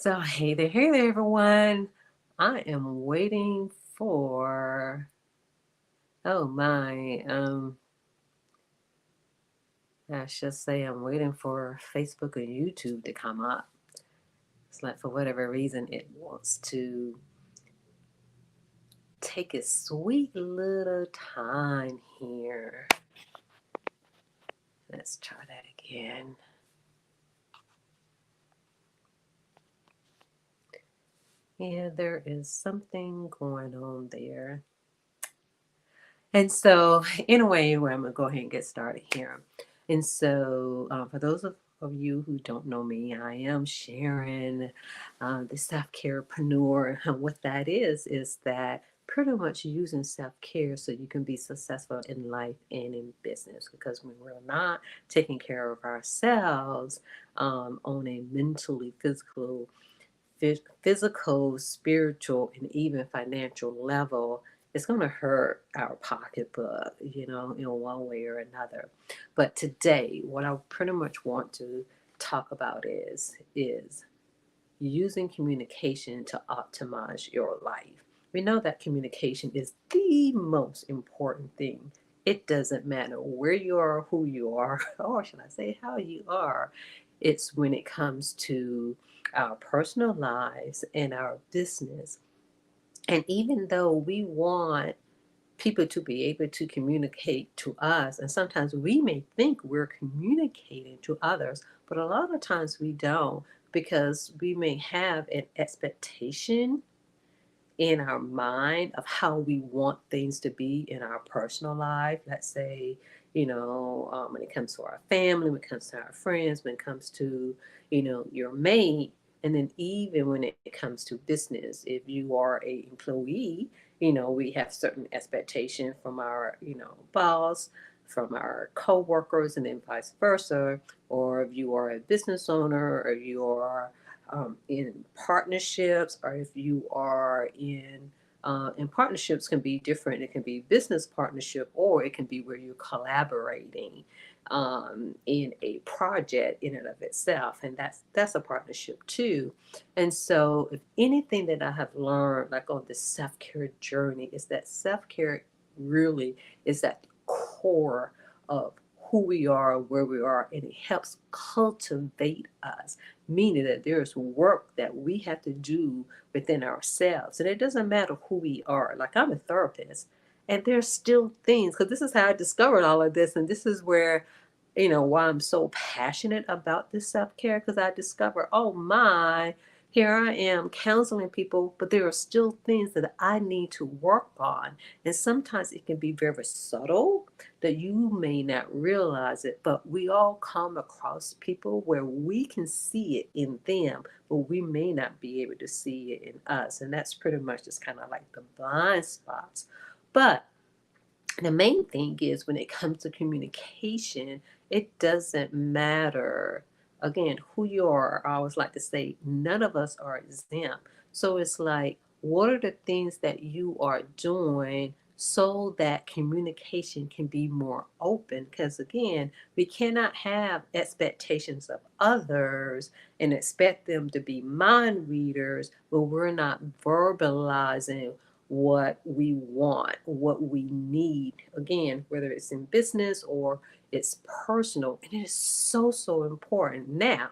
So, hey there, everyone. I am waiting for, oh my, I should say I'm waiting for Facebook and YouTube to come up. It's like for whatever reason, it wants to take its sweet little time here. Let's try that again. Yeah, there is something going on there. And so, anyway, I'm going to go ahead and get started here. And so, for those of you who don't know me, I am Sharon, the self carepreneur. And what that is that pretty much using self care so you can be successful in life and in business. Because when we're not taking care of ourselves on a mentally, physical, spiritual, and even financial level, it's going to hurt our pocketbook, in one way or another. But today, what I pretty much want to talk about is using communication to optimize your life. We know that communication is the most important thing. It doesn't matter where you are, who you are, or should I say how you are. It's when it comes to our personal lives and our business. And even though we want people to be able to communicate to us, and sometimes we may think we're communicating to others, but a lot of times we don't, because we may have an expectation in our mind of how we want things to be in our personal life. Let's say, when it comes to our family, when it comes to our friends, when it comes to, your mate, and then even when it comes to business, if you are a employee, we have certain expectation from our, boss, from our co-workers, and then vice versa. Or if you are a business owner, or you are in partnerships, or if you are in partnerships, can be different. It can be business partnership, or it can be where you're collaborating in a project in and of itself, and that's a partnership too. And so, if anything that I have learned, like on this self care journey, is that self care really is at the core of who we are, where we are, and it helps cultivate us, meaning that there's work that we have to do within ourselves. And it doesn't matter who we are. Like, I'm a therapist, and there's still things, because this is how I discovered all of this. And this is where, why I'm so passionate about this self care, because I discovered, oh my, here I am counseling people, but there are still things that I need to work on. And sometimes it can be very subtle that you may not realize it, but we all come across people where we can see it in them, but we may not be able to see it in us. And that's pretty much just kind of like the blind spots. But the main thing is, when it comes to communication, it doesn't matter, again, who you are. I always like to say, none of us are exempt. So it's like, what are the things that you are doing so that communication can be more open? Because again, we cannot have expectations of others and expect them to be mind readers, but we're not verbalizing what we want, what we need. Again, whether it's in business or it's personal, and it is so, so important. Now,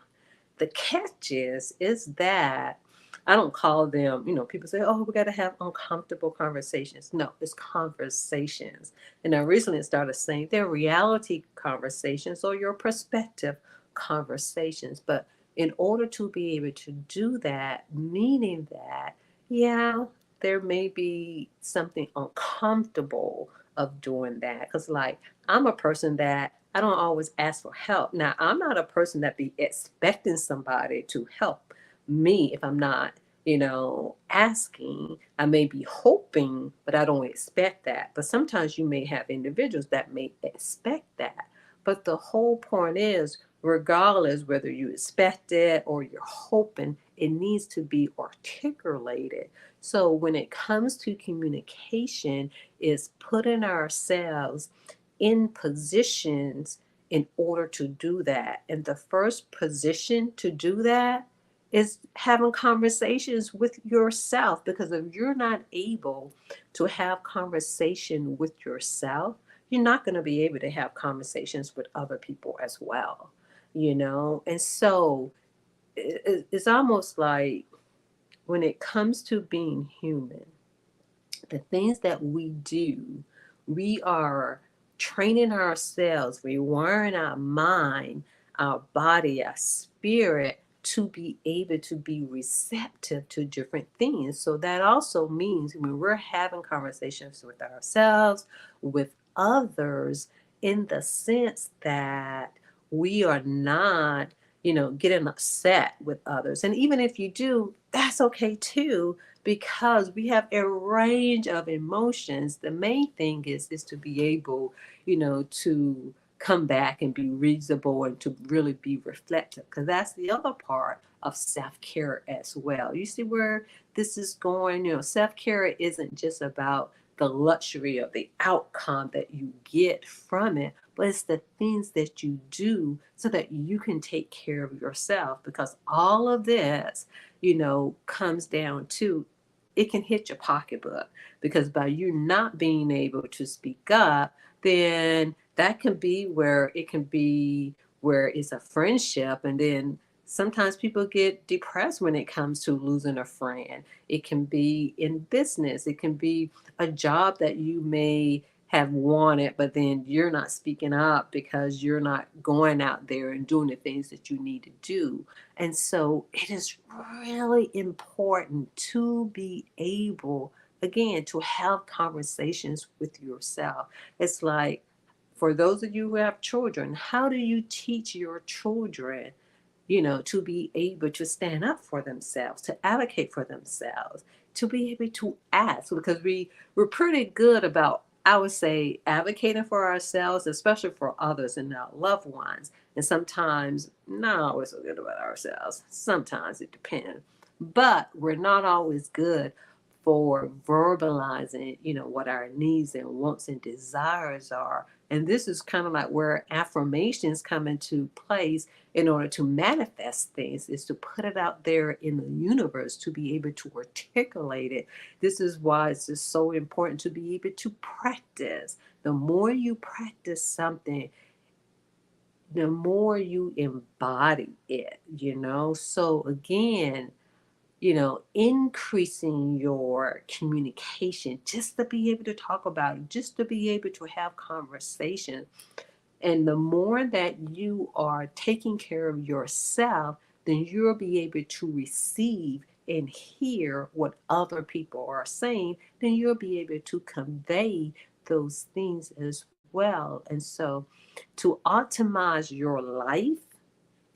the catch is that I don't call them, people say, oh, we got to have uncomfortable conversations. No, it's conversations. And I recently started saying they're reality conversations or your perspective conversations. But in order to be able to do that, meaning that, yeah, there may be something uncomfortable of doing that. Because, like, I'm a person that I don't always ask for help. Now, I'm not a person that be expecting somebody to help me if I'm not, asking. I may be hoping, but I don't expect that. But sometimes you may have individuals that may expect that. But the whole point is, regardless whether you expect it or you're hoping, it needs to be articulated. So when it comes to communication, is putting ourselves in positions in order to do that. And the first position to do that is having conversations with yourself, because if you're not able to have conversation with yourself, you're not going to be able to have conversations with other people as well, and so it's almost like, when it comes to being human, the things that we do, we are training ourselves, rewiring our mind, our body, our spirit to be able to be receptive to different things. So that also means when we're having conversations with ourselves, with others, in the sense that we are not, getting upset with others. And even if you do, that's okay too, because we have a range of emotions. The main thing is to be able, to come back and be reasonable and to really be reflective, because that's the other part of self-care as well. You see where this is going? Self-care isn't just about the luxury of the outcome that you get from it, but it's the things that you do so that you can take care of yourself, because all of this, comes down to, it can hit your pocketbook, because by you not being able to speak up, then that can be where it's a friendship, and then sometimes people get depressed when it comes to losing a friend. It can be in business, it can be a job that you may have wanted, but then you're not speaking up because you're not going out there and doing the things that you need to do. And so it is really important to be able, again, to have conversations with yourself. It's like, for those of you who have children, how do you teach your children, to be able to stand up for themselves, to advocate for themselves, to be able to ask? Because we're pretty good about, I would say, advocating for ourselves, especially for others and our loved ones. And sometimes not always so good about ourselves. Sometimes it depends. But we're not always good for verbalizing, what our needs and wants and desires are. And this is kind of like where affirmations come into place in order to manifest things, is to put it out there in the universe, to be able to articulate it. This is why it's just so important to be able to practice. The more you practice something, the more you embody it. So again, increasing your communication, just to be able to talk about it, just to be able to have conversation. And the more that you are taking care of yourself, then you'll be able to receive and hear what other people are saying. Then you'll be able to convey those things as well. And so, to optimize your life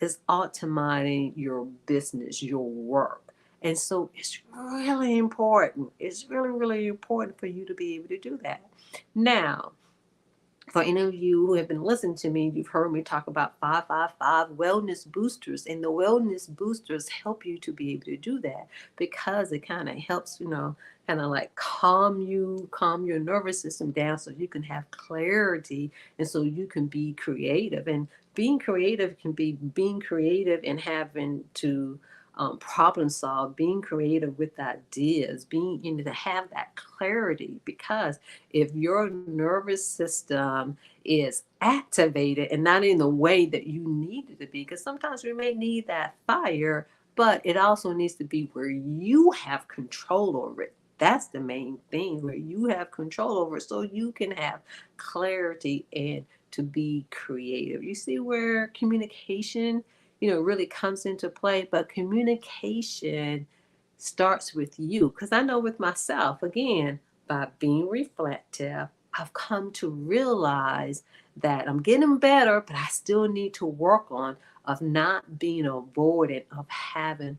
is optimizing your business, your work. And so it's really important. It's really, really important for you to be able to do that. Now, for any of you who have been listening to me, you've heard me talk about 555 wellness boosters, and the wellness boosters help you to be able to do that, because it kind of helps, kind of like calm your nervous system down, so you can have clarity, and so you can be creative. And being creative can be being creative and having to problem solve, being creative with ideas, being, to have that clarity. Because if your nervous system is activated and not in the way that you need it to be, because sometimes we may need that fire, but it also needs to be where you have control over it. That's the main thing, where you have control over it, so you can have clarity and to be creative. You see where communication, really comes into play. But communication starts with you. Because I know with myself, again, by being reflective, I've come to realize that I'm getting better, but I still need to work on of not being avoidant of having,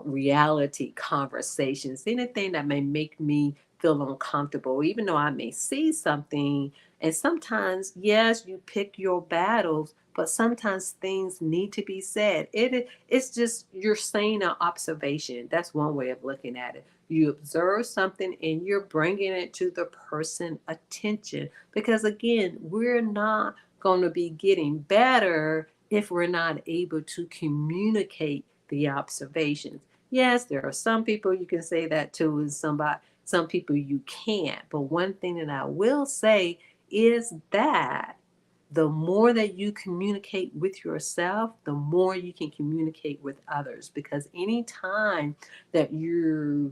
reality conversations, anything that may make me feel uncomfortable, even though I may see something. And sometimes, yes, you pick your battles, but sometimes things need to be said. It's just, you're saying an observation. That's one way of looking at it. You observe something and you're bringing it to the person attention, because again, we're not going to be getting better if we're not able to communicate the observations. Yes, there are some people you can say that to, and some people you can't. But one thing that I will say is that the more that you communicate with yourself, the more you can communicate with others. Because anytime that you're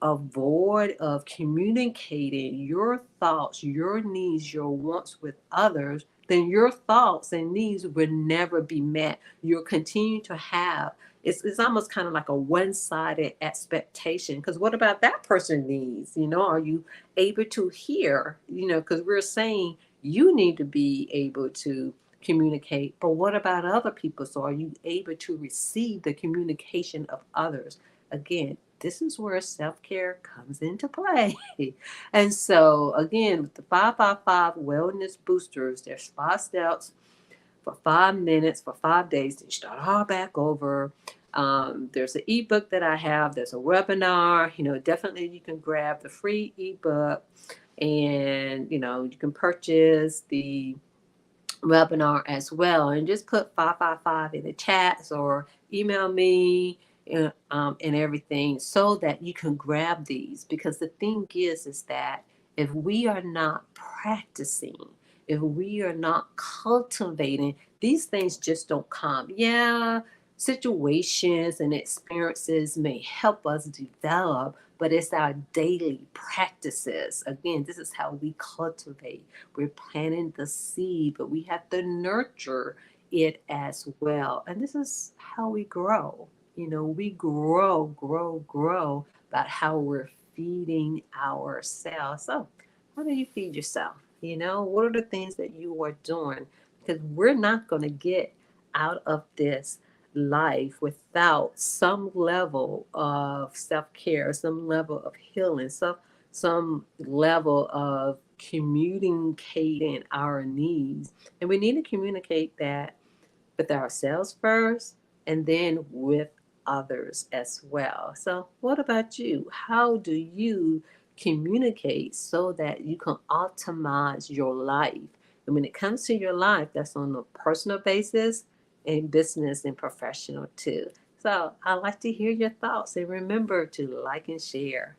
avoid of communicating your thoughts, your needs, your wants with others, then your thoughts and needs will never be met. You'll continue to have it's almost kind of like a one-sided expectation. Because what about that person needs? Are you able to hear? Because we're saying you need to be able to communicate, but what about other people? So are you able to receive the communication of others? Again, this is where self-care comes into play. And so again, with the 555 wellness boosters, there's 5 steps for 5 minutes for 5 days. Then you start all back over. There's an ebook that I have. There's a webinar. Definitely you can grab the free ebook, and you can purchase the webinar as well, and just put 555 in the chats or email me and everything, so that you can grab these. Because the thing is that if we are not practicing, if we are not cultivating, these things just don't come. Yeah, situations and experiences may help us develop, but it's our daily practices. Again, this is how we cultivate. We're planting the seed, but we have to nurture it as well. And this is how we grow. We grow about how we're feeding ourselves. So, how do you feed yourself? What are the things that you are doing? Because we're not going to get out of this life without some level of self-care, some level of healing, some level of communicating our needs. And we need to communicate that with ourselves first, and then with others as well. So, what about you? How do you communicate so that you can optimize your life? And when it comes to your life, that's on a personal basis, and business and professional too. So, I'd like to hear your thoughts, and remember to like and share.